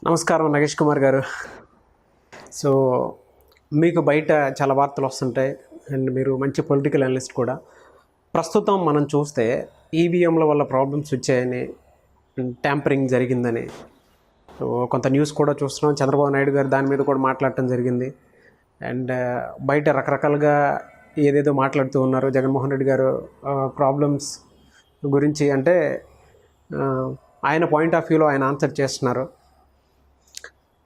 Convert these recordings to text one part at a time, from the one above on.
నమస్కారం నగేష్ కుమార్ గారు. సో మీకు బయట చాలా వార్తలు వస్తుంటాయి అండ్ మీరు మంచి పొలిటికల్ అనలిస్ట్ కూడా. ప్రస్తుతం మనం చూస్తే ఈవీఎంల వల్ల ప్రాబ్లమ్స్ వచ్చాయని, ట్యాంపరింగ్ జరిగిందని సో కొంత న్యూస్ కూడా చూస్తున్నాం. చంద్రబాబు నాయుడు గారు దాని మీద కూడా మాట్లాడటం జరిగింది. అండ్ బయట రకరకాలుగా ఏదేదో మాట్లాడుతూ ఉన్నారు. జగన్మోహన్ రెడ్డి గారు ప్రాబ్లమ్స్ గురించి అంటే ఆయన పాయింట్ ఆఫ్ వ్యూలో ఆయన ఆన్సర్ చేస్తున్నారు.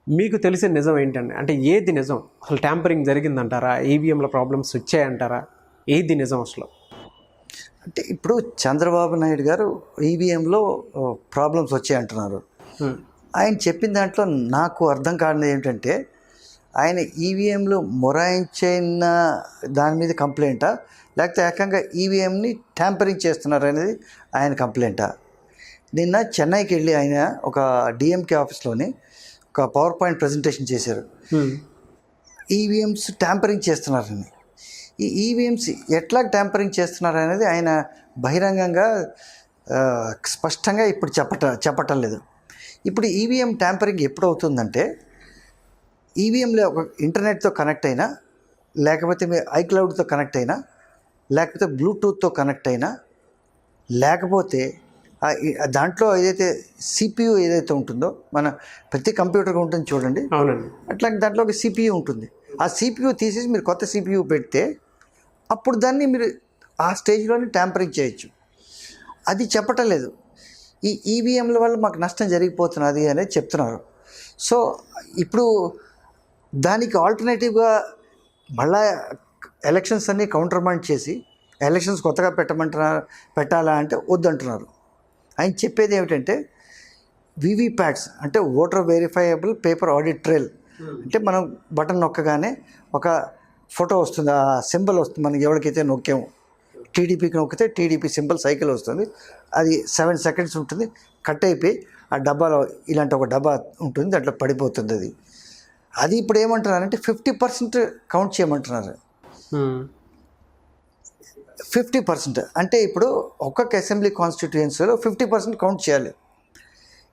మీకు తెలిసిన నిజం ఏంటండి? అంటే ఏది నిజం? అసలు ట్యాంపరింగ్ జరిగిందంటారా? ఈవీఎంల ప్రాబ్లమ్స్ వచ్చాయంటారా? ఏది నిజం అసలు? అంటే ఇప్పుడు చంద్రబాబు నాయుడు గారు ఈవీఎంలో ప్రాబ్లమ్స్ వచ్చాయంటున్నారు. ఆయన చెప్పిన దాంట్లో నాకు అర్థం కానిది ఏంటంటే, ఆయన ఈవీఎంలు మొరాయించిన దాని మీద కంప్లైంటా, లేకపోతే ఏకంగా ఈవీఎంని ట్యాంపరింగ్ చేస్తున్నారు అనేది ఆయన కంప్లైంటా? నిన్న చెన్నైకి వెళ్ళి ఆయన ఒక డిఎంకే ఆఫీస్లోని ఒక పవర్ పాయింట్ ప్రజెంటేషన్ చేశారు. ఈవీఎంస్ ట్యాంపరింగ్ చేస్తున్నారని. ఈ ఈవీఎంస్ ఎట్లా ట్యాంపరింగ్ చేస్తున్నారు అనేది ఆయన బహిరంగంగా స్పష్టంగా ఇప్పుడు చెప్పటం లేదు. ఇప్పుడు ఈవీఎం ట్యాంపరింగ్ ఎప్పుడు అవుతుందంటే, ఈవీఎంలో ఒక ఇంటర్నెట్తో కనెక్ట్ అయినా, లేకపోతే మీ ఐక్లౌడ్తో కనెక్ట్ అయినా, లేకపోతే బ్లూటూత్తో కనెక్ట్ అయినా, లేకపోతే దాంట్లో ఏదైతే సిపియు ఏదైతే ఉంటుందో, మన ప్రతి కంప్యూటర్గా ఉంటుంది చూడండి, అవునండి, అట్లా దాంట్లో ఒక సిపియు ఉంటుంది. ఆ సిపియు తీసేసి మీరు కొత్త సిపియు పెడితే అప్పుడు దాన్ని మీరు ఆ స్టేజ్లోనే ట్యాంపరింగ్ చేయొచ్చు. అది చెప్పటం లేదు. ఈ ఈవీఎంల వల్ల మాకు నష్టం జరిగిపోతున్నది అనేది చెప్తున్నారు. సో ఇప్పుడు దానికి ఆల్టర్నేటివ్గా మళ్ళా ఎలక్షన్స్ అన్నీ కౌంటర్మైండ్ చేసి ఎలక్షన్స్ కొత్తగా పెట్టాలా అంటే వద్దంటున్నారు. ఆయన చెప్పేది ఏమిటంటే, వివిప్యాట్స్ అంటే voter verifiable paper audit trial, అంటే మనం బటన్ నొక్కగానే ఒక ఫోటో వస్తుంది, ఆ సింబల్ వస్తుంది. మనకి ఎవరికైతే నొక్కాము, టీడీపీకి నొక్కితే టీడీపీ సింబల్ సైకిల్ వస్తుంది. అది 7 seconds ఉంటుంది. కట్ అయిపోయి ఆ డబ్బాలో ఇలాంటి ఒక డబ్బా ఉంటుంది, దాంట్లో పడిపోతుంది. అది ఇప్పుడు ఏమంటున్నారంటే 50% కౌంట్ చేయమంటున్నారు. 50% అంటే ఇప్పుడు ఒక్కొక్క అసెంబ్లీ కాన్స్టిట్యుయెన్సీలో 50% కౌంట్ చేయాలి.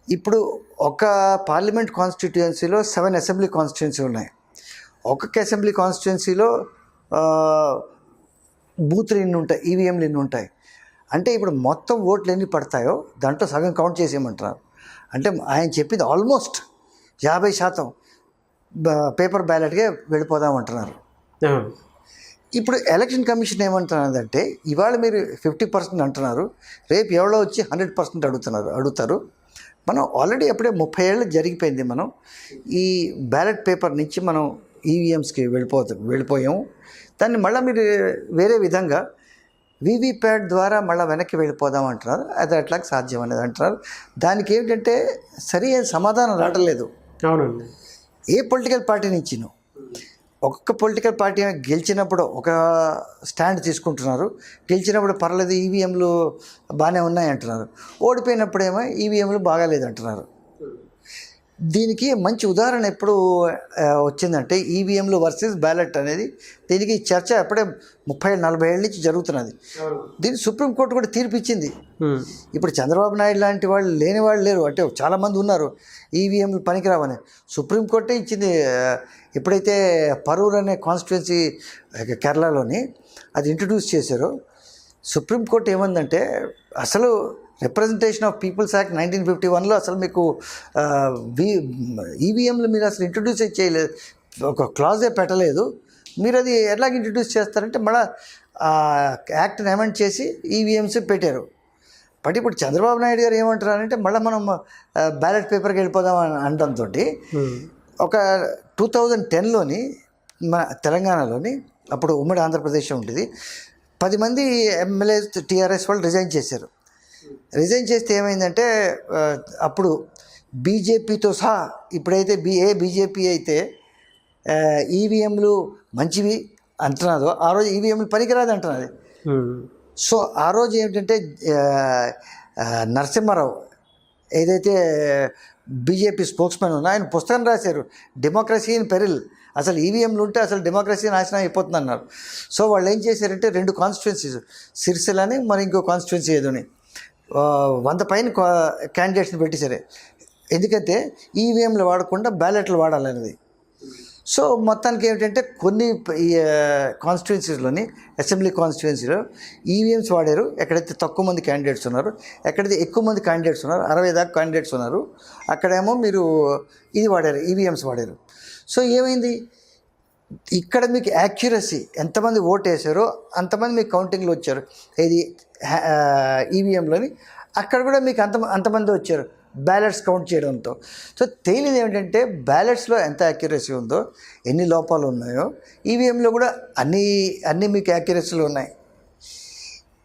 ఇప్పుడు ఒక పార్లమెంట్ కాన్స్టిట్యుయెన్సీలో 7 అసెంబ్లీ కాన్స్టిట్యుయెన్సీ ఉన్నాయి. ఒక్కొక్క అసెంబ్లీ కాన్స్టిట్యుయెన్సీలో బూత్లు ఎన్ని ఉంటాయి, ఈవీఎంలు ఎన్ని ఉంటాయి. అంటే ఇప్పుడు మొత్తం ఓట్లు ఎన్ని పడతాయో దాంట్లో సగం కౌంట్ చేసేయమంటున్నారు. అంటే ఆయన చెప్పింది ఆల్మోస్ట్ 50% పేపర్ బ్యాలెట్గా వెళ్ళిపోదామంటున్నారు. ఇప్పుడు ఎలక్షన్ కమిషన్ ఏమంటున్నదంటే, ఇవాళ మీరు 50% అంటున్నారు, రేపు ఎవరో వచ్చి 100% అడుగుతారు. మనం ఆల్రెడీ అప్పుడే 30 ఏళ్ళు జరిగిపోయింది. మనం ఈ బ్యాలెట్ పేపర్ నుంచి మనం ఈవీఎంస్కి వెళ్ళిపోయాము. దాన్ని మళ్ళీ మీరు వేరే విధంగా వివిప్యాట్ ద్వారా మళ్ళీ వెనక్కి వెళ్ళిపోదాం అంటున్నారు. అది అట్లాగే సాధ్యం అనేది అంటున్నారు. దానికి ఏమిటంటే సరి అయిన సమాధానం రావట్లేదు. అవునండి. ఏ పొలిటికల్ పార్టీ నుంచినో ఒక్కొక్క పొలిటికల్ పార్టీ గెలిచినప్పుడు ఒక స్టాండ్ తీసుకుంటున్నారు. గెలిచినప్పుడు పర్లేదు, ఈవీఎంలు బాగానే ఉన్నాయి అంటున్నారు. ఓడిపోయినప్పుడేమో ఈవీఎంలు బాగాలేదు అంటున్నారు. దీనికి మంచి ఉదాహరణ ఎప్పుడు వచ్చిందంటే, ఈవీఎంలు వర్సెస్ బ్యాలెట్ అనేది. దీనికి చర్చ అప్పుడే 30-40 ఏళ్ళ నుంచి జరుగుతున్నది. దీన్ని సుప్రీంకోర్టు కూడా తీర్పు ఇచ్చింది. ఇప్పుడు చంద్రబాబు నాయుడు లాంటి వాళ్ళు లేని వాళ్ళు లేరు, అంటే చాలామంది ఉన్నారు ఈవీఎంలు పనికిరావని. సుప్రీంకోర్టే ఇచ్చింది. ఎప్పుడైతే పరూర్ అనే కాన్స్టిట్యుయెన్సీ కేరళలోని అది ఇంట్రడ్యూస్ చేశారో, సుప్రీంకోర్టు ఏమందంటే, అసలు రిప్రజెంటేషన్ ఆఫ్ పీపుల్స్ యాక్ట్ 1951లో అసలు మీకు ఈవీఎంలు మీరు అసలు ఇంట్రడ్యూస్ చేయలేదు, ఒక క్లాజే పెట్టలేదు. మీరు అది ఎలాగ ఇంట్రడ్యూస్ చేస్తారంటే మళ్ళీ యాక్ట్ని అమెండ్ చేసి ఈవీఎంస్ పెట్టారు. బట్ ఇప్పుడు చంద్రబాబు నాయుడు గారు ఏమంటున్నారంటే, మళ్ళీ మనం బ్యాలెట్ పేపర్కి వెళ్ళిపోదాం అనడంతో ఒక 2010లోని మన తెలంగాణలోని, అప్పుడు ఉమ్మడి ఆంధ్రప్రదేశ్ ఉంటుంది, 10 మంది ఎమ్మెల్యేస్ టీఆర్ఎస్ వాళ్ళు రిజైన్ చేశారు. రిజైన్ చేస్తే ఏమైందంటే, అప్పుడు బీజేపీతో సహా ఇప్పుడైతే బీజేపీ అయితే ఈవీఎంలు మంచివి అంటున్నదో, ఆ రోజు ఈవీఎంలు పనికిరాదు అంటున్నది. సో ఆ రోజు ఏమిటంటే నరసింహారావు ఏదైతే బీజేపీ స్పోక్స్మెన్ ఉన్నా, ఆయన పుస్తకం రాశారు, డెమోక్రసీ ఇన్ పెరిల్, అసలు ఈవీఎంలు ఉంటే అసలు డెమోక్రసీ నాశనం అయిపోతుంది అన్నారు. సో వాళ్ళు ఏం చేశారంటే, 2 కాన్స్టిట్యుయెన్సీస్, సిరిసిల్లని మరి ఇంకో కాన్స్టిట్యుయెన్సీ ఏదోని 100 పైన క్యాండిడేట్స్ని పెట్టేశారు. ఎందుకంటే ఈవీఎంలు వాడకుండా బ్యాలెట్లు వాడాలనేది. సో మొత్తానికి ఏమిటంటే కొన్ని కాన్స్టిట్యున్సీస్లోని, అసెంబ్లీ కాన్స్టిట్యున్సీలో ఈవీఎంస్ వాడారు. ఎక్కడైతే తక్కువ మంది క్యాండిడేట్స్ ఉన్నారు, ఎక్కడైతే ఎక్కువ మంది క్యాండిడేట్స్ ఉన్నారు, 60 దాకా క్యాండిడేట్స్ ఉన్నారు, అక్కడేమో మీరు ఇది వాడారు, ఈవీఎంస్ వాడారు. సో ఏమైంది, ఇక్కడ మీకు యాక్యురసీ ఎంతమంది ఓటు వేసారో అంతమంది మీకు కౌంటింగ్లో వచ్చారు. ఇది ఈవీఎంలోని అక్కడ కూడా మీకు అంతమంది వచ్చారు బ్యాలెట్స్ కౌంట్ చేయడంతో. సో తేలింది ఏమిటంటే బ్యాలెట్స్లో ఎంత యాక్యురసీ ఉందో, ఎన్ని లోపాలు ఉన్నాయో ఈవీఎంలో కూడా అన్నీ మీకు యాక్యురసీలు ఉన్నాయి.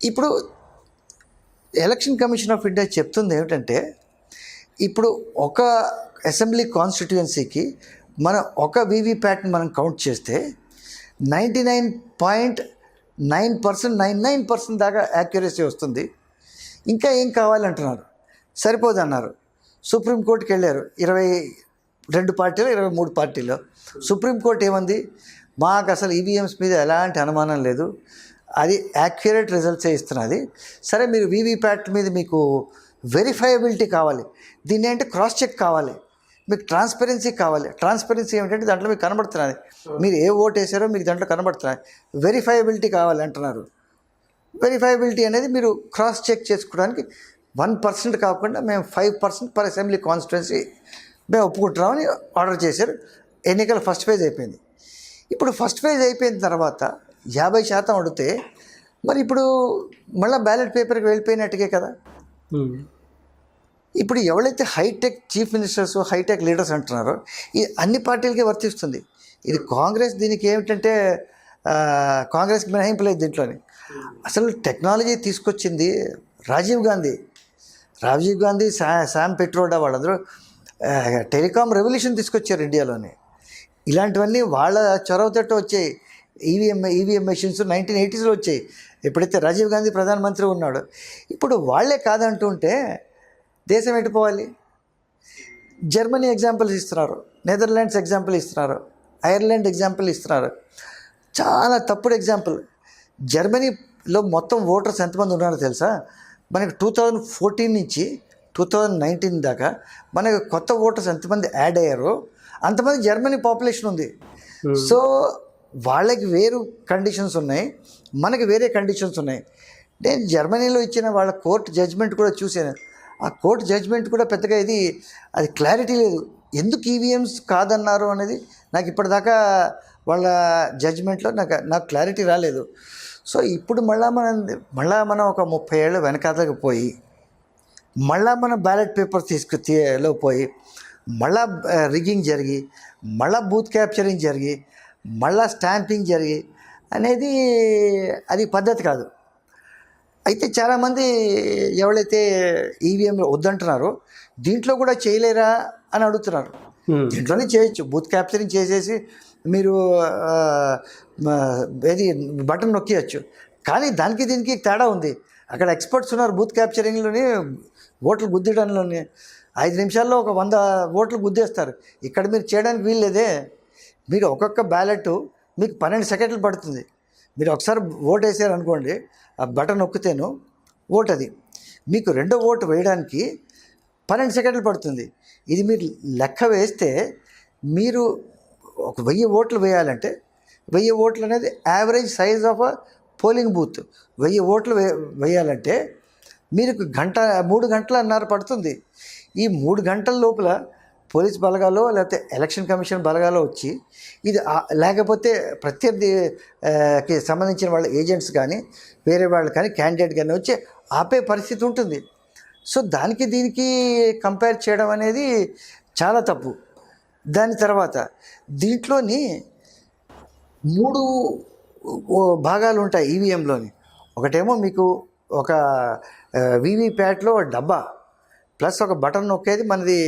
ఇప్పుడు ఎలక్షన్ కమిషన్ ఆఫ్ ఇండియా చెప్తుంది ఏమిటంటే, ఇప్పుడు ఒక అసెంబ్లీ కాన్స్టిట్యుయెన్సీకి మనం ఒక వీవీప్యాట్ని మనం కౌంట్ చేస్తే 99.9% దాకా యాక్యురసీ వస్తుంది. ఇంకా ఏం కావాలంటున్నారు, సరిపోదన్నారు. సుప్రీంకోర్టుకి వెళ్ళారు, 22 పార్టీలు 23 పార్టీలు. సుప్రీంకోర్టు ఏమంది, మాకు అసలు ఈవీఎంస్ మీద ఎలాంటి అనుమానం లేదు, అది యాక్యురేట్ రిజల్ట్సే ఇస్తున్నది. సరే, మీరు వీవీప్యాట్ మీద మీకు వెరిఫైయబిలిటీ కావాలి, దీన్ని ఏంటంటే క్రాస్ చెక్ కావాలి, మీకు ట్రాన్స్పరెన్సీ కావాలి. ట్రాన్స్పరెన్సీ ఏమిటంటే దాంట్లో మీకు కనబడుతున్నది, మీరు ఏ ఓటు వేసారో మీకు దాంట్లో కనబడుతున్నది. వెరిఫైయబిలిటీ కావాలి అంటున్నారు. వెరిఫైయబిలిటీ అనేది మీరు క్రాస్ చెక్ చేసుకోవడానికి 1% కాకుండా మేము 5% పర్ అసెంబ్లీ కాన్స్టిట్యున్సీ మేము ఒప్పుకుంటున్నామని ఆర్డర్ చేశారు. ఎన్నికల ఫస్ట్ ఫేజ్ అయిపోయింది. ఇప్పుడు ఫస్ట్ ఫేజ్ అయిపోయిన తర్వాత 50% అడిగితే మరి ఇప్పుడు మళ్ళీ బ్యాలెట్ పేపర్కి వెళ్ళిపోయినట్టుగే కదా. ఇప్పుడు ఎవరైతే high tech chief ministers, high tech leaders అంటున్నారో ఇది అన్ని పార్టీలకి వర్తిస్తుంది. ఇది కాంగ్రెస్ దీనికి ఏమిటంటే కాంగ్రెస్కి మినహాయింపు లేదు దీంట్లోని. అసలు టెక్నాలజీ తీసుకొచ్చింది రాజీవ్ గాంధీ, శామ్ పెట్రోడా, వాళ్ళందరూ టెలికాం రెవల్యూషన్ తీసుకొచ్చారు ఇండియాలోని. ఇలాంటివన్నీ వాళ్ళ చొరవతోటి వచ్చాయి. ఈవీఎం మెషిన్స్ 1980స్లో వచ్చాయి, ఎప్పుడైతే రాజీవ్ గాంధీ ప్రధానమంత్రి ఉన్నాడు. ఇప్పుడు వాళ్ళే కాదంటుంటే దేశం ఎటుపోవాలి? జర్మనీ ఎగ్జాంపుల్స్ ఇస్తున్నారు, నెదర్లాండ్స్ ఎగ్జాంపుల్ ఇస్తున్నారు, ఐర్లాండ్ ఎగ్జాంపుల్ ఇస్తున్నారు. చాలా తప్పుడు ఎగ్జాంపుల్. జర్మనీలో మొత్తం ఓటర్స్ ఎంతమంది ఉన్నారో తెలుసా? మనకి 2014 నుంచి 2019 దాకా మనకి కొత్త ఓటర్స్ ఎంతమంది యాడ్ అయ్యారో అంతమంది జర్మనీ పాపులేషన్ ఉంది. సో వాళ్ళకి వేరు కండిషన్స్ ఉన్నాయి, మనకి వేరే కండిషన్స్ ఉన్నాయి. నేను జర్మనీలో ఇచ్చిన వాళ్ళ కోర్టు జడ్జ్మెంట్ కూడా చూశాను. ఆ కోర్టు జడ్జ్మెంట్ కూడా పెద్దగా అది క్లారిటీ లేదు. ఎందుకు ఈవీఎంస్ కాదన్నారు అనేది నాకు ఇప్పటిదాకా వాళ్ళ జడ్జ్మెంట్లో నాకు క్లారిటీ రాలేదు. సో ఇప్పుడు మళ్ళీ మనం ఒక 30 ఏళ్ళు వెనకాతలకు పోయి మళ్ళీ మనం బ్యాలెట్ పేపర్ లో పోయి మళ్ళా రిగ్గింగ్ జరిగి మళ్ళీ బూత్ క్యాప్చరింగ్ జరిగి మళ్ళీ స్టాంపింగ్ జరిగి అనేది అది పద్ధతి కాదు. అయితే చాలామంది ఎవరైతే ఈవీఎంలో వద్దంటున్నారో దీంట్లో కూడా చేయలేరా అని అడుగుతున్నారు. దీంట్లోనే చేయొచ్చు, బూత్ క్యాప్చరింగ్ చేసేసి మీరు ఏది బటన్ నొక్కియచ్చు. కానీ దానికి దీనికి తేడా ఉంది. అక్కడ ఎక్స్పర్ట్స్ ఉన్నారు బూత్ క్యాప్చరింగ్లోని, ఓట్లు గుద్దేయడంలోని 5 నిమిషాల్లో ఒక 100 ఓట్లు గుద్దేస్తారు. ఇక్కడ మీరు చేయడానికి వీల్లేదే. మీరు ఒక్కొక్క బ్యాలెట్ మీకు 12 సెకండ్లు పడుతుంది. మీరు ఒకసారి ఓటు వేసారు అనుకోండి, ఆ బటన్ నొక్కితేను ఓటు, అది మీకు రెండో ఓటు వేయడానికి 12 సెకండ్లు పడుతుంది. ఇది మీరు లెక్క వేస్తే మీరు ఒక 1000 ఓట్లు వేయాలంటే 1000 ఓట్లు అనేది average size of a polling booth. 1000 ఓట్లు వేయాలంటే మీరు 3 గంటలన్నర పడుతుంది. ఈ 3 గంటల లోపల పోలీస్ బలగాలో లేకపోతే ఎలక్షన్ కమిషన్ బలగాలో వచ్చి ఇది లేకపోతే ప్రత్యర్థికి సంబంధించిన వాళ్ళ ఏజెంట్స్ కానీ వేరే వాళ్ళు కానీ క్యాండిడేట్ కానీ వచ్చి ఆపే పరిస్థితి ఉంటుంది. సో దానికి దీనికి కంపేర్ చేయడం అనేది చాలా తప్పు. దాని తర్వాత దీంట్లోని 3 భాగాలు ఉంటాయి ఈవీఎంలోని. ఒకటేమో మీకు ఒక వీవీప్యాట్లో డబ్బా ప్లస్ ఒక బటన్ నొక్కేది మనది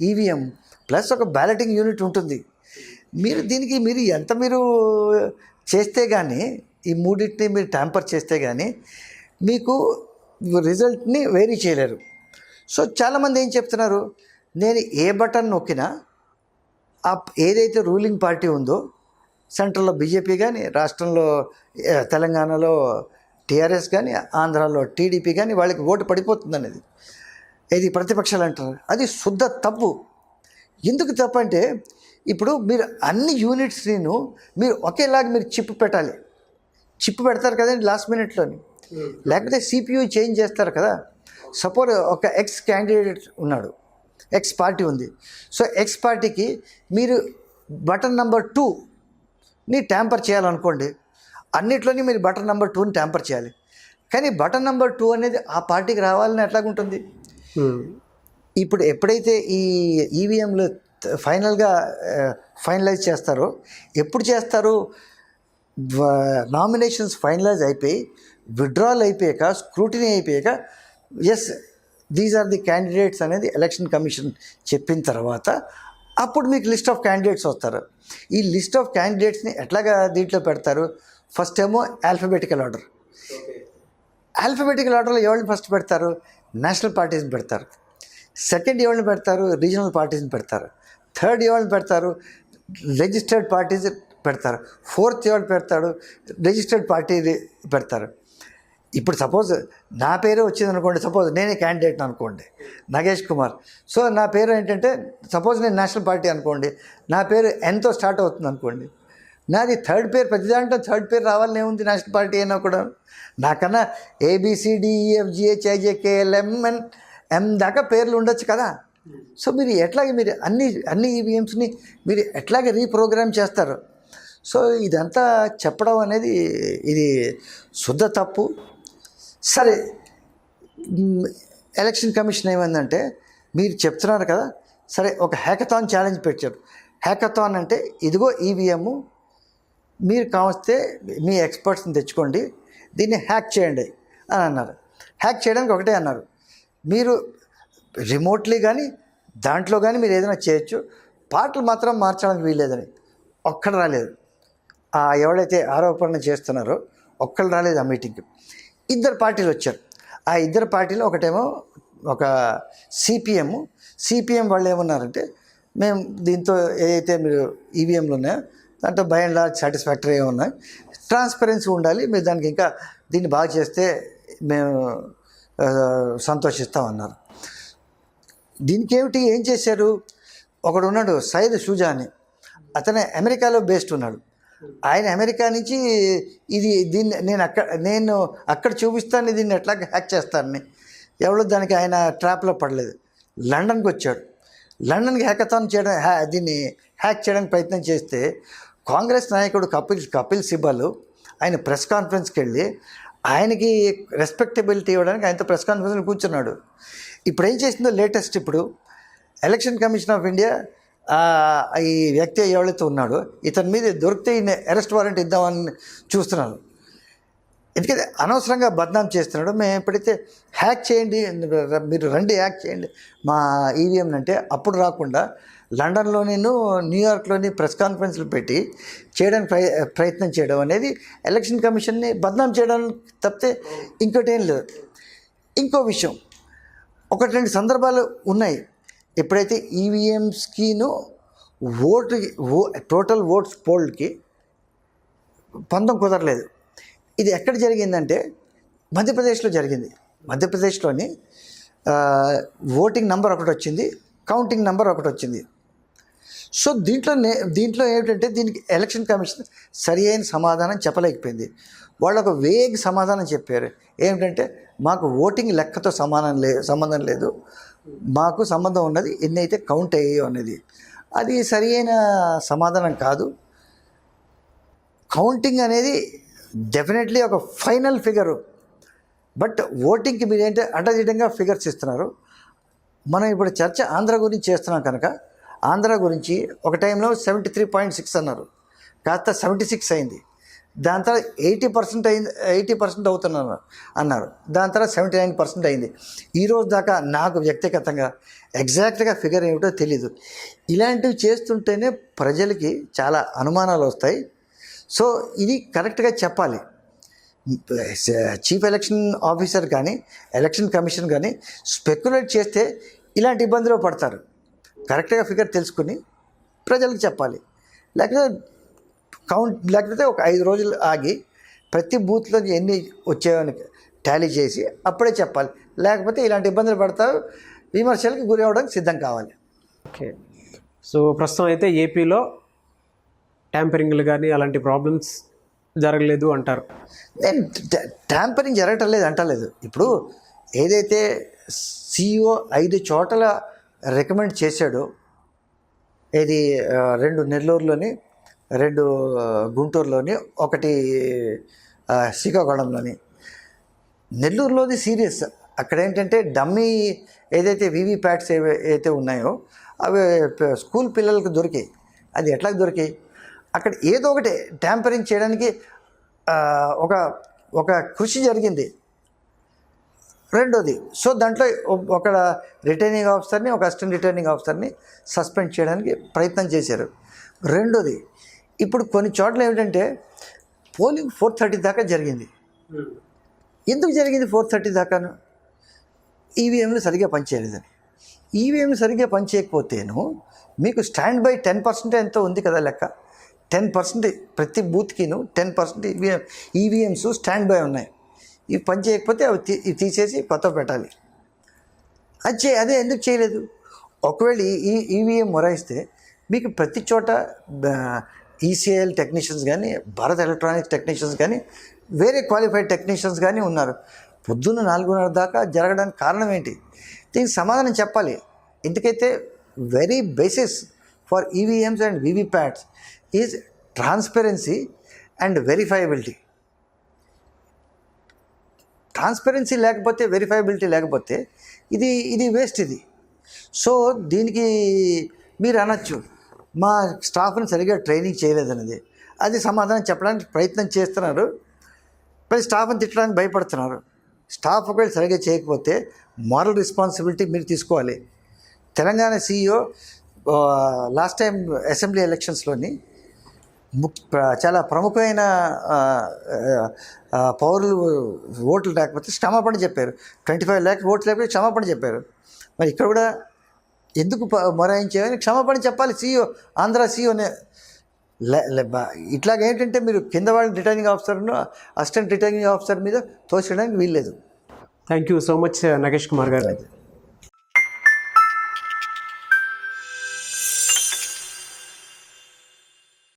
ఈవీఎం ప్లస్ ఒక బ్యాలెటింగ్ యూనిట్ ఉంటుంది. దీనికి మీరు చేస్తే కానీ ఈ మూడింటిని మీరు ట్యాంపర్ చేస్తే కానీ మీకు రిజల్ట్ని వేరీ చేయలేరు. సో చాలామంది ఏం చెప్తున్నారు, నేను ఏ బటన్ నొక్కినా ఏదైతే రూలింగ్ పార్టీ ఉందో సెంట్రల్లో బీజేపీ కానీ, రాష్ట్రంలో తెలంగాణలో టీఆర్ఎస్ కానీ, ఆంధ్రాలో టీడీపీ కానీ వాళ్ళకి ఓటు పడిపోతుంది అనేది. ఇది ప్రతిపక్షాలు అంటారు, అది శుద్ధ తప్పు. ఎందుకు తప్పు అంటే ఇప్పుడు మీరు అన్ని యూనిట్స్ని మీరు ఒకేలాగా మీరు చిప్ పెట్టాలి. చిప్ పెడతారు కదండి లాస్ట్ మినిట్లోని, లేకపోతే సిపియు చేంజ్ చేస్తారు కదా. సపోజ్ ఒక ఎక్స్ క్యాండిడేట్ ఉన్నాడు, ఎక్స్ పార్టీ ఉంది. సో ఎక్స్ పార్టీకి మీరు బటన్ నెంబర్ 2ని ట్యాంపర్ చేయాలనుకోండి, అన్నిట్లోని మీరు బటన్ నెంబర్ 2ని ట్యాంపర్ చేయాలి. కానీ బటన్ నెంబర్ 2 అనేది ఆ పార్టీకి రావాలని ఎట్లాగుంటుంది? ఇప్పుడు ఎప్పుడైతే ఈ ఈవీఎంలు ఫైనల్గా ఫైనలైజ్ చేస్తారో, ఎప్పుడు చేస్తారు? నామినేషన్స్ ఫైనలైజ్ అయిపోయి, విత్డ్రాల్ అయిపోయాక, స్క్రూటినీ అయిపోయాక, as these are the candidates అనేది ఎలక్షన్ కమిషన్ చెప్పిన తర్వాత అప్పుడు మీకు లిస్ట్ ఆఫ్ క్యాండిడేట్స్ వస్తారు. ఈ లిస్ట్ ఆఫ్ క్యాండిడేట్స్ని ఎట్లాగా దీంట్లో పెడతారు? ఫస్ట్ ఏమో ఆల్ఫబెటికల్ ఆర్డర్. ఆల్ఫబెటికల్ ఆర్డర్లో ఎవరిని ఫస్ట్ పెడతారు? నేషనల్ పార్టీస్ని పెడతారు. సెకండ్ ఎవరిని పెడతారు? రీజనల్ పార్టీస్ని పెడతారు. థర్డ్ ఎవరిని పెడతారు? రిజిస్టర్డ్ పార్టీస్ పెడతారు. ఫోర్త్ ఎవరు పెడతాడు? రిజిస్టర్డ్ పార్టీ పెడతారు. ఇప్పుడు సపోజ్ నా పేరు వచ్చింది అనుకోండి, సపోజ్ నేనే క్యాండిడేట్ అనుకోండి, నగేష్ కుమార్. సో నా పేరు ఏంటంటే, సపోజ్ నేను నేషనల్ పార్టీ అనుకోండి, నా పేరు ఎన్తో స్టార్ట్ అవుతుంది అనుకోండి, నాది థర్డ్ పేరు, ప్రతి దాంట్లో థర్డ్ పేరు రావాలని ఏముంది? నేషనల్ పార్టీ అయినా కూడా నాకన్నా ABCDEFGHIJKLMNM దాకా పేర్లు ఉండొచ్చు కదా. సో మీరు ఎట్లాగే మీరు అన్ని ఈవీఎంస్ని మీరు ఎట్లాగే రీప్రోగ్రామ్ చేస్తారు? సో ఇదంతా చెప్పడం అనేది ఇది శుద్ధ తప్పు. సరే, ఎలక్షన్ కమిషన్ ఏమైందంటే, మీరు చెప్తున్నారు కదా, సరే ఒక హ్యాకథాన్ ఛాలెంజ్ పెట్టారు. హ్యాకథాన్ అంటే ఇదిగో ఈవీఎం, మీరు కావస్తే మీ ఎక్స్పర్ట్స్ని తెచ్చుకోండి, దీన్ని హ్యాక్ చేయండి అని అన్నారు. హ్యాక్ చేయడానికి ఒకటే అన్నారు, మీరు రిమోట్లీ కానీ దాంట్లో కానీ మీరు ఏదైనా చేయొచ్చు, పాటలు మాత్రం మార్చడానికి వీల్లేదని. ఒక్కడు రాలేదు, ఎవడైతే ఆరోపణ చేస్తున్నారో ఒక్కళ్ళు రాలేదు ఆ మీటింగ్కి. ఇద్దరు పార్టీలు వచ్చారు. ఆ ఇద్దరు పార్టీలో ఒకటేమో ఒక సిపిఎం వాళ్ళు ఏమన్నారంటే, మేము దీంతో ఏదైతే మీరు ఈవీఎంలు ఉన్నాయో దాంట్లో బై అండ్ లార్జ్ సాటిస్ఫాక్టరీగా ఉన్నాయి, ట్రాన్స్పరెన్సీ ఉండాలి, మీరు దానికి ఇంకా దీన్ని బాగా చేస్తే మేము సంతోషిస్తామన్నారు. దీనికి ఏం చేశారు? ఒకడు ఉన్నాడు సయ్యద్ షుజా అని, అతనే అమెరికాలో బేస్డ్ ఉన్నాడు. ఆయన అమెరికా నుంచి దీన్ని నేను అక్కడ చూపిస్తాను, దీన్ని ఎట్లా హ్యాక్ చేస్తానని. ఎవరో దానికి ఆయన ట్రాప్లో పడలేదు. లండన్కి వచ్చాడు. లండన్కి హ్యాకథాన్ చేయడం, దీన్ని హ్యాక్ చేయడానికి ప్రయత్నం చేస్తే కాంగ్రెస్ నాయకుడు కపిల్ సిబల్ ఆయన ప్రెస్ కాన్ఫరెన్స్కి వెళ్ళి ఆయనకి రెస్పెక్టబిలిటీ ఇవ్వడానికి ఆయనతో ప్రెస్ కాన్ఫరెన్స్లో కూర్చున్నాడు. ఇప్పుడు ఏం చేసిందో లేటెస్ట్, ఇప్పుడు ఎలక్షన్ కమిషన్ ఆఫ్ ఇండియా ఈ వ్యక్తి ఎవరైతే ఉన్నాడో ఇతని మీద దొరికితే ఈయన అరెస్ట్ వారెంట్ ఇద్దామని చూస్తున్నారు. ఎందుకంటే అనవసరంగా బద్నాం చేస్తున్నాడు. మేము ఎప్పుడైతే హ్యాక్ చేయండి, మీరు రండి హ్యాక్ చేయండి మా ఈవీఎం అంటే, అప్పుడు రాకుండా లండన్లోని న్యూయార్క్లోని ప్రెస్ కాన్ఫరెన్స్లు పెట్టి చేయడానికి ప్రయత్నం చేయడం అనేది ఎలక్షన్ కమిషన్ని బద్నాం చేయడానికి తప్పితే ఇంకోటి ఏం లేదు. ఇంకో విషయం, 1-2 సందర్భాలు ఉన్నాయి. ఎప్పుడైతే ఈవీఎంస్కిను టోటల్ ఓట్స్ పోల్కి పొందం కుదరలేదు. ఇది ఎక్కడ జరిగిందంటే మధ్యప్రదేశ్లో జరిగింది. మధ్యప్రదేశ్లోని ఓటింగ్ నెంబర్ ఒకటి వచ్చింది, కౌంటింగ్ నెంబర్ ఒకటి వచ్చింది. సో దీంట్లో ఏమిటంటే, దీనికి ఎలక్షన్ కమిషన్ సరి అయిన సమాధానం చెప్పలేకపోయింది. వాళ్ళు ఒక వేగ్ సమాధానం చెప్పారు. ఏమిటంటే, మాకు ఓటింగ్ లెక్కతో సంబంధం లేదు, మాకు సంబంధం ఉన్నది ఎన్నైతే కౌంట్ అయ్యాయో అనేది. అది సరి అయిన సమాధానం కాదు. కౌంటింగ్ అనేది డెఫినెట్లీ ఒక ఫైనల్ ఫిగరు, బట్ ఓటింగ్కి మీరు ఏంటంటే అడ్డదిడ్డంగా ఫిగర్స్ ఇస్తున్నారు. మనం ఇప్పుడు చర్చ ఆంధ్ర గురించి చేస్తున్నాం కనుక, ఆంధ్ర గురించి ఒక టైంలో 73.6 అన్నారు, కాస్త 76 అయింది. దాని తర్వాత 80% అవుతున్నారు అన్నారు. దాని తర్వాత 79% అయింది. ఈరోజు దాకా నాకు వ్యక్తిగతంగా ఎగ్జాక్ట్గా ఫిగర్ ఏమిటో తెలీదు. ఇలాంటివి చేస్తుంటేనే ప్రజలకి చాలా అనుమానాలు వస్తాయి. సో ఇది కరెక్ట్గా చెప్పాలి. చీఫ్ ఎలక్షన్ ఆఫీసర్ కానీ ఎలక్షన్ కమిషన్ కానీ స్పెక్యులేట్ చేస్తే ఇలాంటి ఇబ్బందిలో పడతారు. కరెక్ట్గా ఫిగర్ తెలుసుకుని ప్రజలకు చెప్పాలి. లేకపోతే ఒక 5 రోజులు ఆగి ప్రతి బూత్లో ఎన్ని వచ్చాయని టాలీ చేసి అప్పుడే చెప్పాలి. లేకపోతే ఇలాంటి ఇబ్బందులు పడతారు. విమర్శలకు గురి అవ్వడానికి సిద్ధం కావాలి. ఓకే. సో ప్రస్తుతం అయితే ఏపీలో ట్యాంపరింగ్లు కానీ అలాంటి ప్రాబ్లమ్స్ జరగలేదు అంటారు. నేను ట్యాంపరింగ్ జరగటం లేదు అంటలేదు. ఇప్పుడు ఏదైతే CEO 5 చోట్ల రికమెండ్ చేశాడో, ఇది 2 నెల్లూరులోని, 2 గుంటూరులోని, 1 శ్రీకాకుళంలోని. నెల్లూరులోది సీరియస్. అక్కడ ఏంటంటే డమ్మీ ఏదైతే వీవీప్యాట్స్ ఏవైతే ఉన్నాయో అవి స్కూల్ పిల్లలకు దొరికాయి. అది ఎట్లా దొరికాయి? అక్కడ ఏదో ఒకటి ట్యాంపరింగ్ చేయడానికి ఒక కృషి జరిగింది. రెండోది, సో దాంట్లో ఒక రిటర్నింగ్ ఆఫీసర్ని, ఒక అసిస్టెంట్ రిటర్నింగ్ ఆఫీసర్ని సస్పెండ్ చేయడానికి ప్రయత్నం చేశారు. రెండోది, ఇప్పుడు కొన్ని చోట్ల ఏమిటంటే పోలింగ్ 4:30 దాకా జరిగింది. ఎందుకు జరిగింది 4:30 దాకాను? ఈవీఎంలు సరిగ్గా పనిచేయలేదని. ఈవీఎంలు సరిగ్గా పనిచేయకపోతేను మీకు స్టాండ్ బై 10% ఎంతో ఉంది కదా లెక్క. 10% ప్రతి బూత్కిను 10% ఈవీఎంస్ స్టాండ్ బై ఉన్నాయి. ఇవి పని చేయకపోతే ఇవి తీసేసి కొత్త పెట్టాలి. అదే ఎందుకు చేయలేదు? ఒకవేళ ఈ ఈవీఎం మొరాయిస్తే మీకు ప్రతి చోట ఈసీఐఎల్ టెక్నీషియన్స్ కానీ, భారత్ ఎలక్ట్రానిక్స్ టెక్నీషియన్స్ కానీ, వేరే క్వాలిఫైడ్ టెక్నీషియన్స్ కానీ ఉన్నారు. పొద్దున్న 4:30 దాకా జరగడానికి కారణం ఏంటి? దీనికి సమాధానం చెప్పాలి. ఎందుకైతే very basis for EVMs and VVPATs is transparency and verifiability. Transparency లేకపోతే, వెరిఫైబిలిటీ లేకపోతే ఇది వేస్ట్. ఇది సో దీనికి మీరు అనొచ్చు మా స్టాఫ్ని సరిగ్గా ట్రైనింగ్ చేయలేదన్నది. అది సమాధానం చెప్పడానికి ప్రయత్నం చేస్తున్నారు. మరి స్టాఫ్ని తిట్టడానికి భయపడుతున్నారు. స్టాఫ్ ఒకవేళ సరిగ్గా చేయకపోతే మారల్ రెస్పాన్సిబిలిటీ మీరు తీసుకోవాలి. Telangana CEO last time assembly ఎలక్షన్స్లోని చాలా ప్రముఖమైన పౌరులు ఓట్లు లేకపోతే క్షమాపణ చెప్పారు. 25 lakhs ఓట్లు లేకపోతే క్షమాపణ చెప్పారు. మరి ఇక్కడ కూడా ఎందుకు మొరాయించామని క్షమాపణ చెప్పాలి CEO, ఆంధ్ర CEOనే. ఇట్లాగేంటంటే మీరు కింద వాళ్ళ రిటర్నింగ్ ఆఫీసర్ను, అసిస్టెంట్ రిటర్నింగ్ ఆఫీసర్ మీద తోచడానికి వీల్లేదు. Thank you so much Nagesh Kumar గారు.